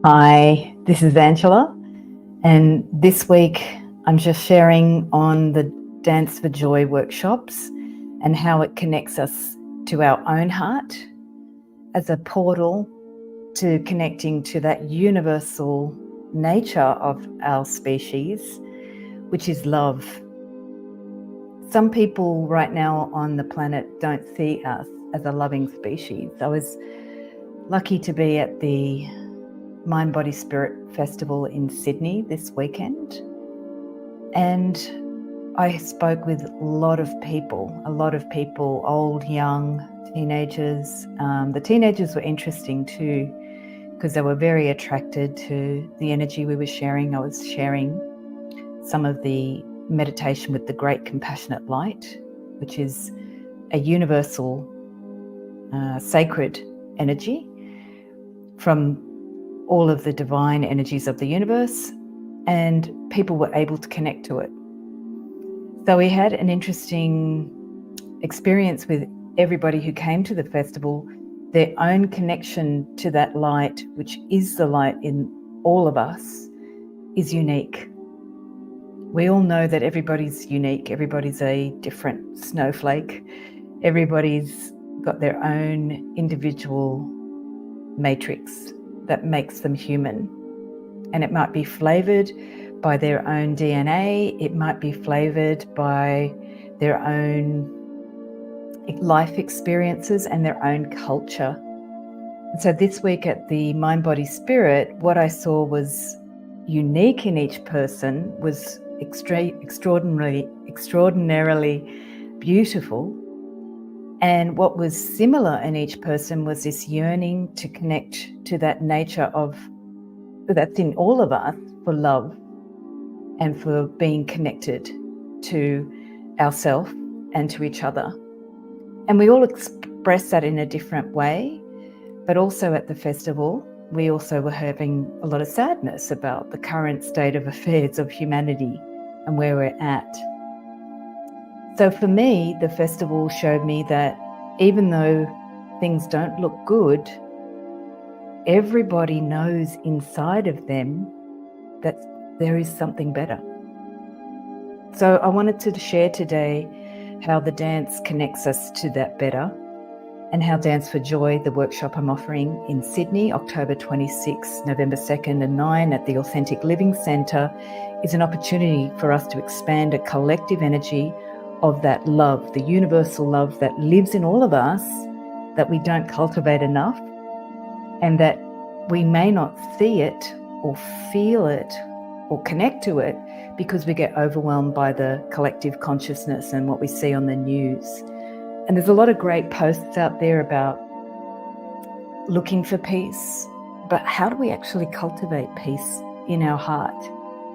Hi, this is Angela, and this week I'm just sharing on the Dance for Joy workshops and how it connects us to our own heart as a portal to connecting to that universal nature of our species, which is love. Some people right now on the planet don't see us as a loving species. I was lucky to be at the Mind, Body, Spirit Festival in Sydney this weekend, and I spoke with a lot of people, old, young, teenagers. The teenagers were interesting too, because they were very attracted to the energy we were sharing. I was sharing some of the meditation with the Great Compassionate Light, which is a universal sacred energy from all of the divine energies of the universe, and people were able to connect to it. So we had an interesting experience with everybody who came to the festival. Their own connection to that light, which is the light in all of us, is unique. We all know that everybody's unique. Everybody's a different snowflake. Everybody's got their own individual matrix that makes them human. And it might be flavored by their own DNA. It might be flavored by their own life experiences and their own culture. And so this week at the Mind, Body, Spirit, what I saw was unique in each person was extraordinarily beautiful. And what was similar in each person was this yearning to connect to that nature that's in all of us, for love and for being connected to ourselves and to each other. And we all express that in a different way, but also at the festival, we also were having a lot of sadness about the current state of affairs of humanity and where we're at. So for me, the festival showed me that even though things don't look good, everybody knows inside of them that there is something better. So I wanted to share today how the dance connects us to that better, and how Dance for Joy, the workshop I'm offering in Sydney, October 26, November 2nd and 9 at the Authentic Living Centre, is an opportunity for us to expand a collective energy of that love, the universal love that lives in all of us, that we don't cultivate enough, and that we may not see it or feel it or connect to it because we get overwhelmed by the collective consciousness and what we see on the news. And there's a lot of great posts out there about looking for peace, but how do we actually cultivate peace in our heart?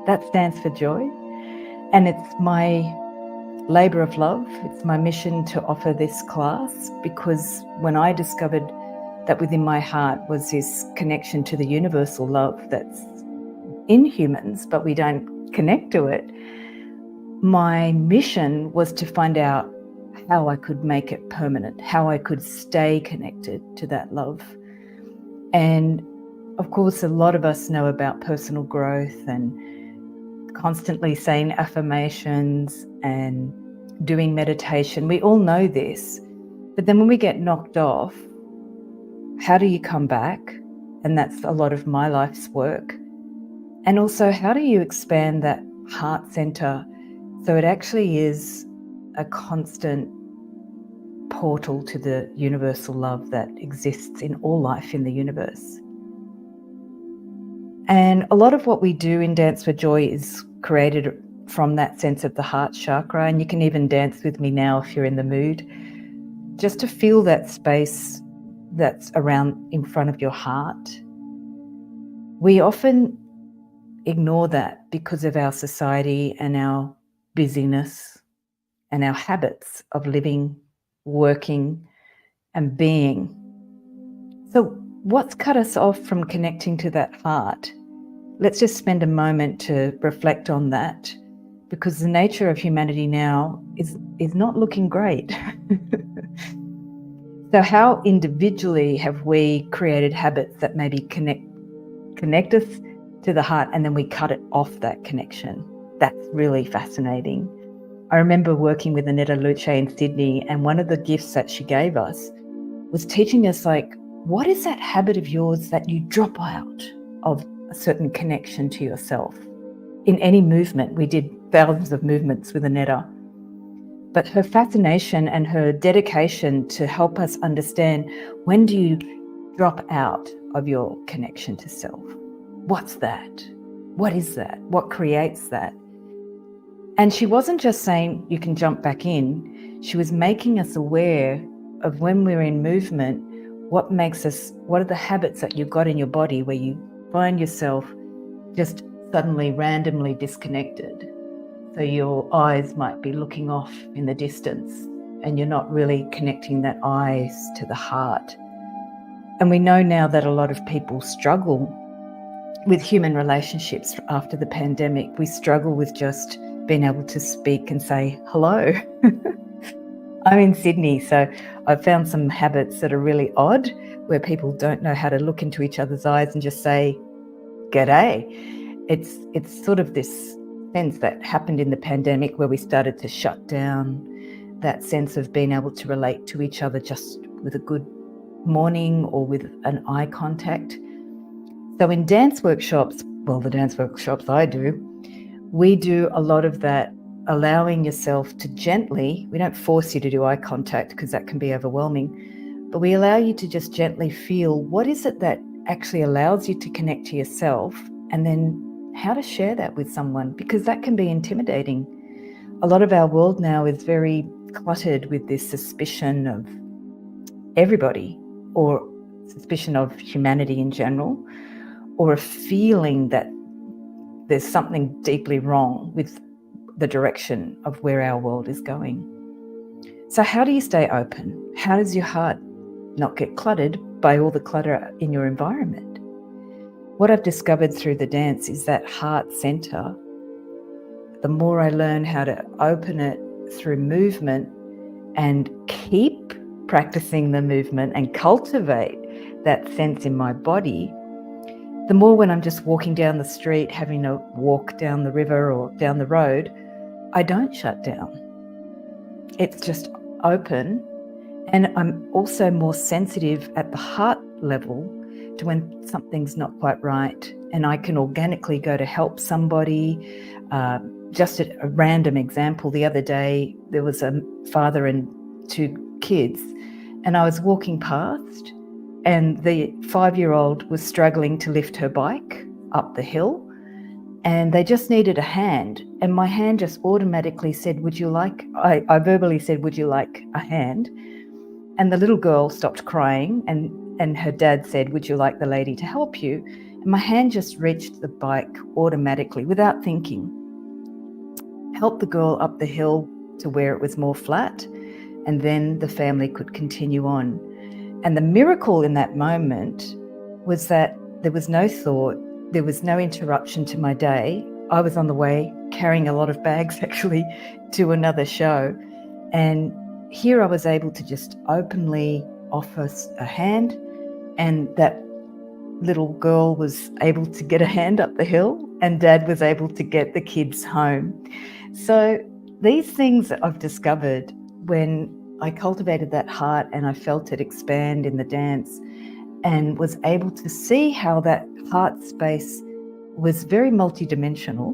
That stands for joy. And it's my labor of love. It's my mission to offer this class, because when I discovered that within my heart was this connection to the universal love that's in humans, but we don't connect to it, my mission was to find out how I could make it permanent, how I could stay connected to that love. And of course, a lot of us know about personal growth and constantly saying affirmations and doing meditation. We all know this, but then when we get knocked off, how do you come back? And that's a lot of my life's work. And also, how do you expand that heart center so it actually is a constant portal to the universal love that exists in all life in the universe? And a lot of what we do in Dance for Joy is created from that sense of the heart chakra. And you can even dance with me now if you're in the mood, just to feel that space that's around in front of your heart. We often ignore that because of our society and our busyness and our habits of living, working, and being. So what's cut us off from connecting to that heart? Let's just spend a moment to reflect on that, because the nature of humanity now is not looking great. So how individually have we created habits that maybe connect connect us to the heart and then we cut it off that connection. That's really fascinating. I remember working with Aneta Luce in Sydney, and one of the gifts that she gave us was teaching us, like, what is that habit of yours that you drop out of a certain connection to yourself? In any movement, we did thousands of movements with Aneta, but her fascination and her dedication to help us understand, when do you drop out of your connection to self? What's that? What is that? What creates that? And she wasn't just saying you can jump back in. She was making us aware of, when we're in movement, what are the habits that you've got in your body where you find yourself just suddenly randomly disconnected. So your eyes might be looking off in the distance and you're not really connecting that eyes to the heart. And we know now that a lot of people struggle with human relationships after the pandemic. We struggle with just being able to speak and say hello. I'm in Sydney, so I've found some habits that are really odd, where people don't know how to look into each other's eyes and just say, g'day. It's sort of this sense that happened in the pandemic where we started to shut down that sense of being able to relate to each other just with a good morning or with an eye contact. So in dance workshops, well, the dance workshops I do, we do a lot of that, allowing yourself to gently, we don't force you to do eye contact because that can be overwhelming, but we allow you to just gently feel, what is it that actually allows you to connect to yourself, and then how to share that with someone, because that can be intimidating. A lot of our world now is very cluttered with this suspicion of everybody, or suspicion of humanity in general, or a feeling that there's something deeply wrong with the direction of where our world is going. So how do you stay open? How does your heart not get cluttered by all the clutter in your environment? What I've discovered through the dance is that heart center. The more I learn how to open it through movement and keep practicing the movement and cultivate that sense in my body, the more, when I'm just walking down the street, having a walk down the river or down the road, I don't shut down. It's just open. And I'm also more sensitive at the heart level to when something's not quite right. And I can organically go to help somebody. Just a random example, the other day, there was a father and two kids, and I was walking past, and the 5-year-old was struggling to lift her bike up the hill, and they just needed a hand. And my hand just automatically said, I verbally said, would you like a hand? And the little girl stopped crying, and her dad said, would you like the lady to help you? And my hand just reached the bike automatically without thinking, helped the girl up the hill to where it was more flat, and then the family could continue on. And the miracle in that moment was that there was no thought, there was no interruption to my day. I was on the way carrying a lot of bags actually to another show. And here I was able to just openly offer a hand, and that little girl was able to get a hand up the hill, and Dad was able to get the kids home. So these things that I've discovered when I cultivated that heart and I felt it expand in the dance, and was able to see how that heart space was very multidimensional.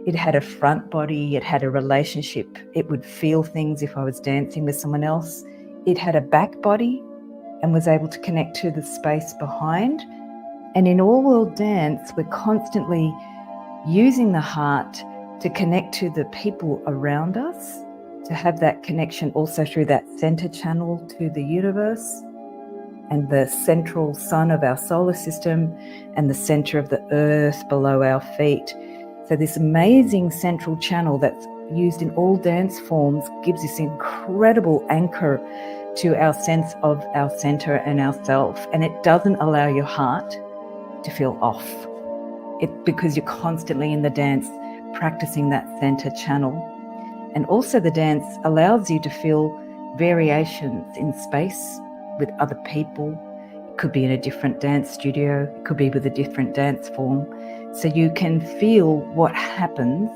It had a front body, it had a relationship, it would feel things if I was dancing with someone else. It had a back body and was able to connect to the space behind. And in all world dance, we're constantly using the heart to connect to the people around us, to have that connection also through that center channel to the universe and the central sun of our solar system and the center of the earth below our feet. So this amazing central channel that's used in all dance forms gives this incredible anchor to our sense of our center and ourself. And it doesn't allow your heart to feel off. Because you're constantly in the dance practicing that center channel. And also the dance allows you to feel variations in space with other people. could be in a different dance studio, it could be with a different dance form. So you can feel what happens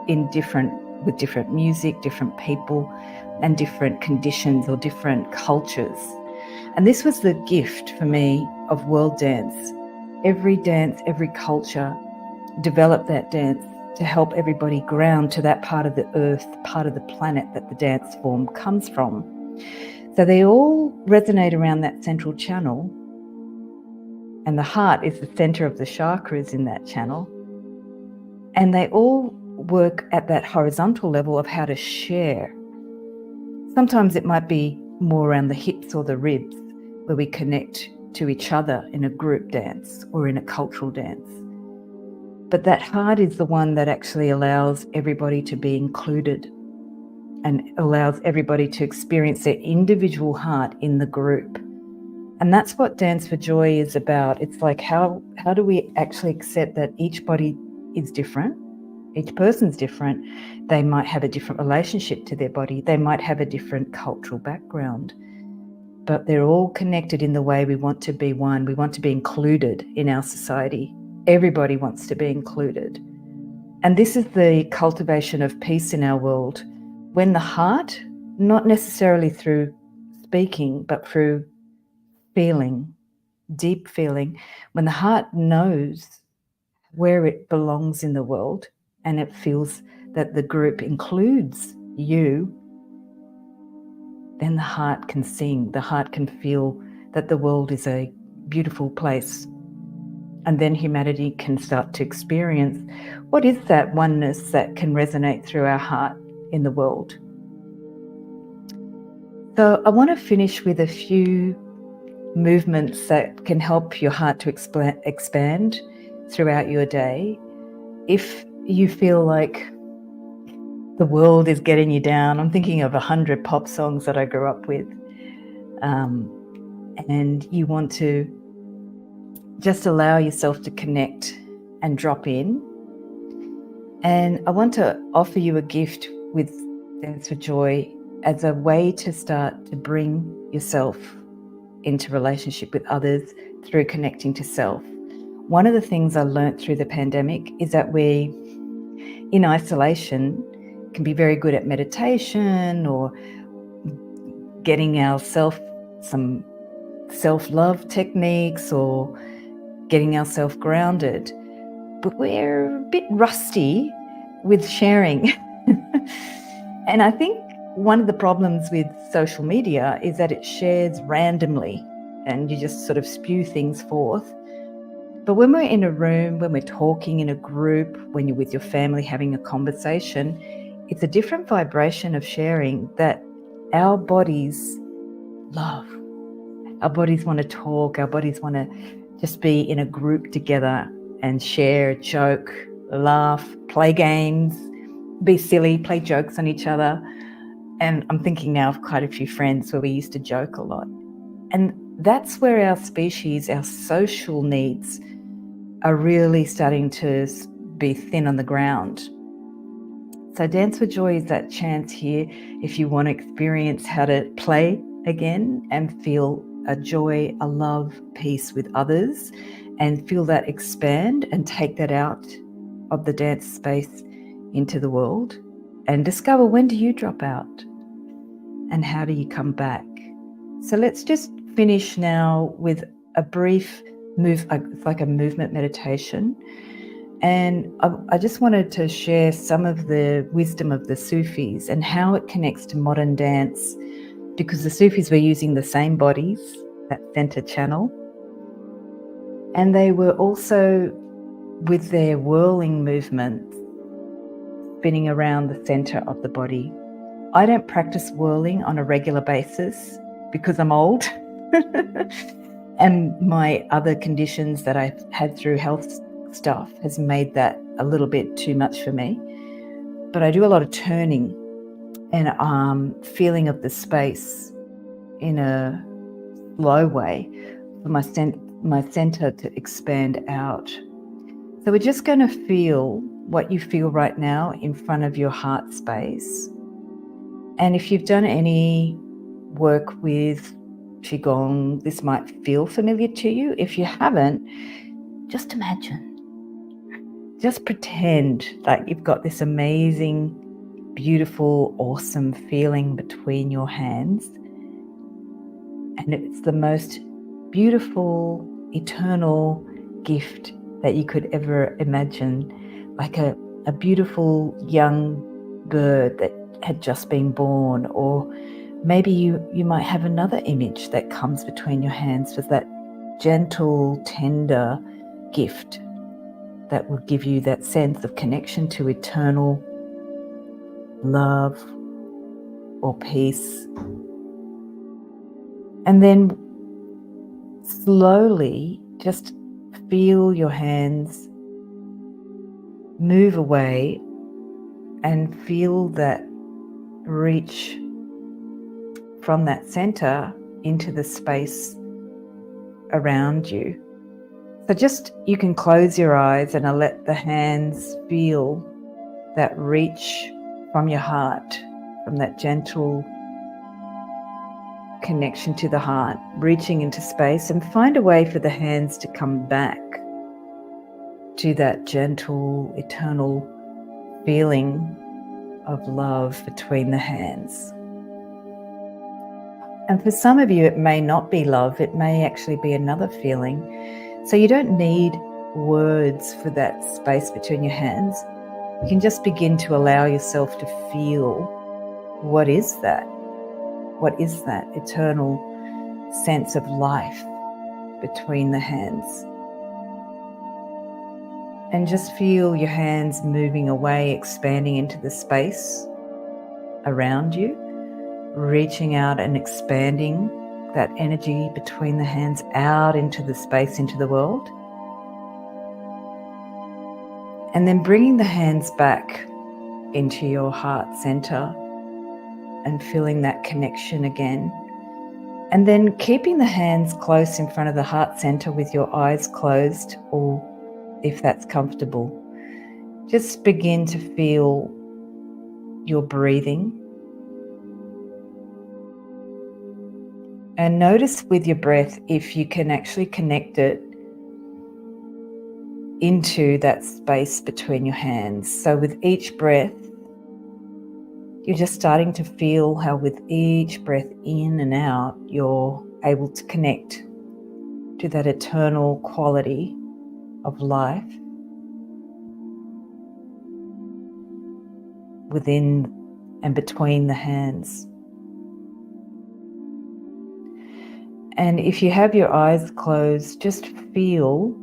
with different music, different people, and different conditions or different cultures. And this was the gift for me of world dance. Every dance, every culture developed that dance to help everybody ground to that part of the earth, part of the planet that the dance form comes from. So they all resonate around that central channel, and the heart is the center of the chakras in that channel. And they all work at that horizontal level of how to share. Sometimes it might be more around the hips or the ribs, where we connect to each other in a group dance or in a cultural dance. But that heart is the one that actually allows everybody to be included and allows everybody to experience their individual heart in the group. And that's what Dance for Joy is about. It's like, how do we actually accept that each body is different? Each person's different. They might have a different relationship to their body. They might have a different cultural background. But they're all connected in the way we want to be one. We want to be included in our society. Everybody wants to be included. And this is the cultivation of peace in our world. When the heart, not necessarily through speaking, but through feeling, deep feeling, when the heart knows where it belongs in the world and it feels that the group includes you, then the heart can sing, the heart can feel that the world is a beautiful place. And then humanity can start to experience what is that oneness that can resonate through our heart in the world. So I want to finish with a few movements that can help your heart to expand throughout your day. If you feel like the world is getting you down, I'm thinking of 100 pop songs that I grew up with, and you want to just allow yourself to connect and drop in. And I want to offer you a gift with Dance for Joy as a way to start to bring yourself into relationship with others through connecting to self. One of the things I learned through the pandemic is that we, in isolation, can be very good at meditation or getting ourselves some self-love techniques or getting ourselves grounded. But we're a bit rusty with sharing. And I think one of the problems with social media is that it shares randomly and you just sort of spew things forth. But when we're in a room, when we're talking in a group, when you're with your family having a conversation, it's a different vibration of sharing that our bodies love. Our bodies want to talk, our bodies want to just be in a group together and share, joke, laugh, play games, be silly, play jokes on each other. And I'm thinking now of quite a few friends where we used to joke a lot. And that's where our species, our social needs are really starting to be thin on the ground. So Dance for Joy is that chance here if you want to experience how to play again and feel a joy, a love, peace with others, and feel that expand and take that out of the dance space into the world and discover, when do you drop out and how do you come back? So let's just finish now with a brief it's like a movement meditation. And I just wanted to share some of the wisdom of the Sufis and how it connects to modern dance, because the Sufis were using the same bodies, that center channel, and they were also, with their whirling movements, spinning around the center of the body. I don't practice whirling on a regular basis because I'm old and my other conditions that I've had through health stuff has made that a little bit too much for me. But I do a lot of turning and feeling of the space in a slow way for my center to expand out. So we're just going to feel what you feel right now in front of your heart space. And if you've done any work with Qigong, this might feel familiar to you. If you haven't, just imagine. Just pretend like you've got this amazing, beautiful, awesome feeling between your hands. And it's the most beautiful, eternal gift that you could ever imagine. Like a beautiful young bird that had just been born, or maybe you might have another image that comes between your hands with that gentle, tender gift that will give you that sense of connection to eternal love or peace. And then slowly just feel your hands move away and feel that reach from that center into the space around you. So just, you can close your eyes and let the hands feel that reach from your heart, from that gentle connection to the heart, reaching into space, and find a way for the hands to come back to that gentle, eternal feeling of love between the hands. And for some of you, it may not be love, it may actually be another feeling. So you don't need words for that space between your hands. You can just begin to allow yourself to feel, what is that? What is that eternal sense of life between the hands? And just feel your hands moving away, expanding into the space around you, reaching out and expanding that energy between the hands out into the space, into the world. And then bringing the hands back into your heart center and feeling that connection again. And then keeping the hands close in front of the heart center with your eyes closed, or if that's comfortable, just begin to feel your breathing. And notice with your breath if you can actually connect it into that space between your hands. So with each breath, you're just starting to feel how with each breath in and out, you're able to connect to that eternal quality of life within and between the hands. And if you have your eyes closed, just feel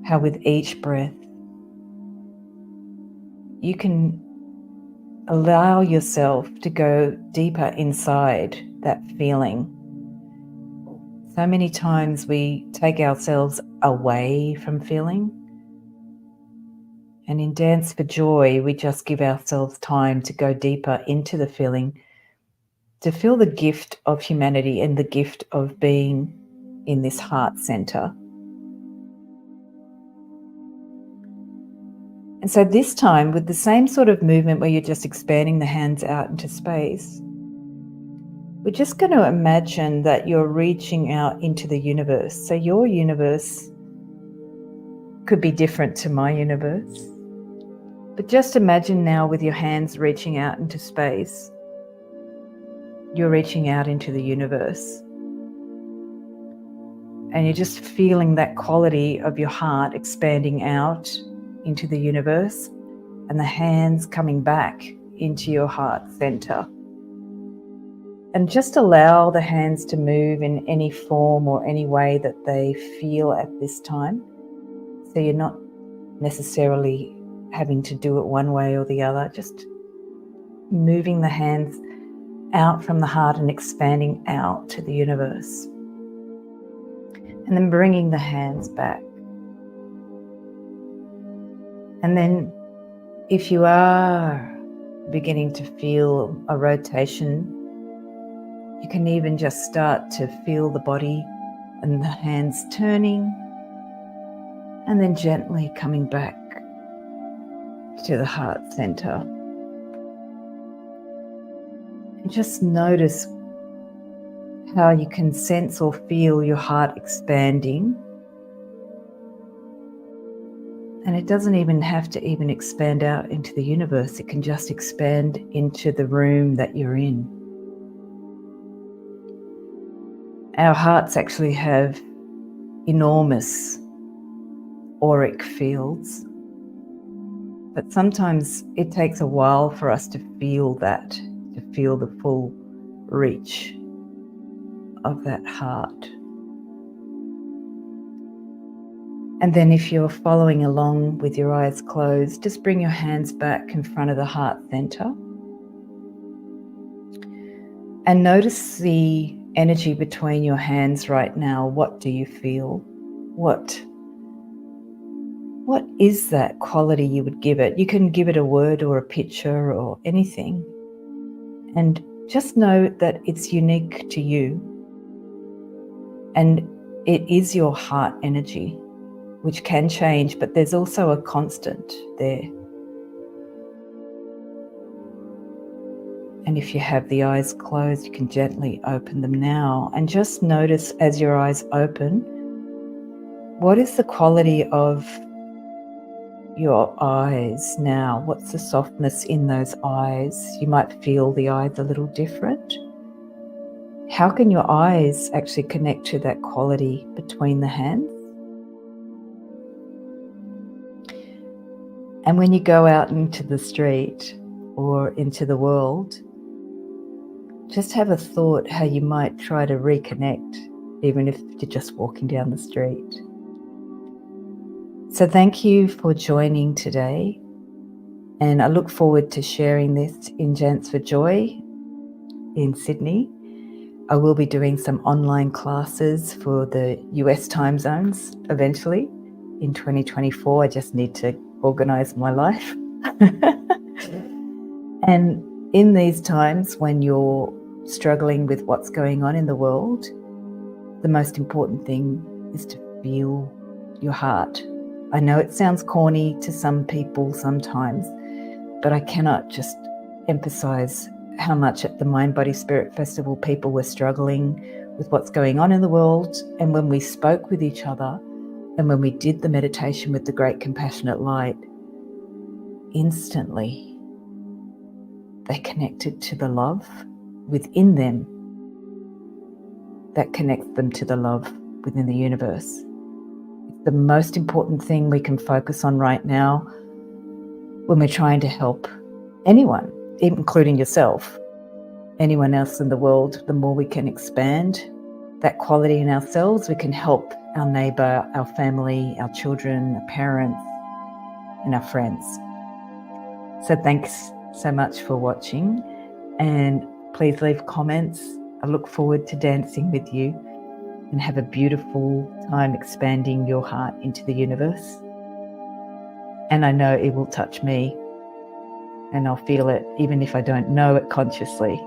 how with each breath, you can allow yourself to go deeper inside that feeling. So many times we take ourselves away from feeling. And in Dance for Joy, we just give ourselves time to go deeper into the feeling, to feel the gift of humanity and the gift of being in this heart center. And so this time, with the same sort of movement where you're just expanding the hands out into space, we're just going to imagine that you're reaching out into the universe. So your universe could be different to my universe. But just imagine now with your hands reaching out into space, you're reaching out into the universe. And you're just feeling that quality of your heart expanding out into the universe and the hands coming back into your heart center. And just allow the hands to move in any form or any way that they feel at this time. So you're not necessarily having to do it one way or the other, just moving the hands out from the heart and expanding out to the universe. And then bringing the hands back. And then if you are beginning to feel a rotation, you can even just start to feel the body and the hands turning and then gently coming back to the heart center. And just notice how you can sense or feel your heart expanding. And it doesn't even have to even expand out into the universe. It can just expand into the room that you're in. Our hearts actually have enormous auric fields, but sometimes it takes a while for us to feel that, to feel the full reach of that heart. And then if you're following along with your eyes closed, just bring your hands back in front of the heart center and notice the energy between your hands right now. What do you feel? What is that quality you would give it? You can give it a word or a picture or anything. And just know that it's unique to you. And it is your heart energy, which can change, but there's also a constant there. And if you have the eyes closed, you can gently open them now. And just notice as your eyes open, what is the quality of your eyes now? What's the softness in those eyes? You might feel the eyes a little different. How can your eyes actually connect to that quality between the hands? And when you go out into the street or into the world, just have a thought how you might try to reconnect, even if you're just walking down the street. So thank you for joining today. And I look forward to sharing this in Dance for Joy in Sydney. I will be doing some online classes for the US time zones eventually in 2024. I just need to organize my life. And in these times when you're struggling with what's going on in the world, the most important thing is to feel your heart. I know it sounds corny to some people sometimes, but I cannot just emphasize how much at the Mind, Body, Spirit Festival people were struggling with what's going on in the world. And when we spoke with each other and when we did the meditation with the Great Compassionate Light, instantly they connected to the love within them that connects them to the love within the universe. It's the most important thing we can focus on right now when we're trying to help anyone, including yourself, anyone else in the world. The more we can expand that quality in ourselves, we can help our neighbour, our family, our children, our parents, and our friends. So thanks so much for watching, and please leave comments. I look forward to dancing with you, and have a beautiful time expanding your heart into the universe. And I know it will touch me, and I'll feel it even if I don't know it consciously.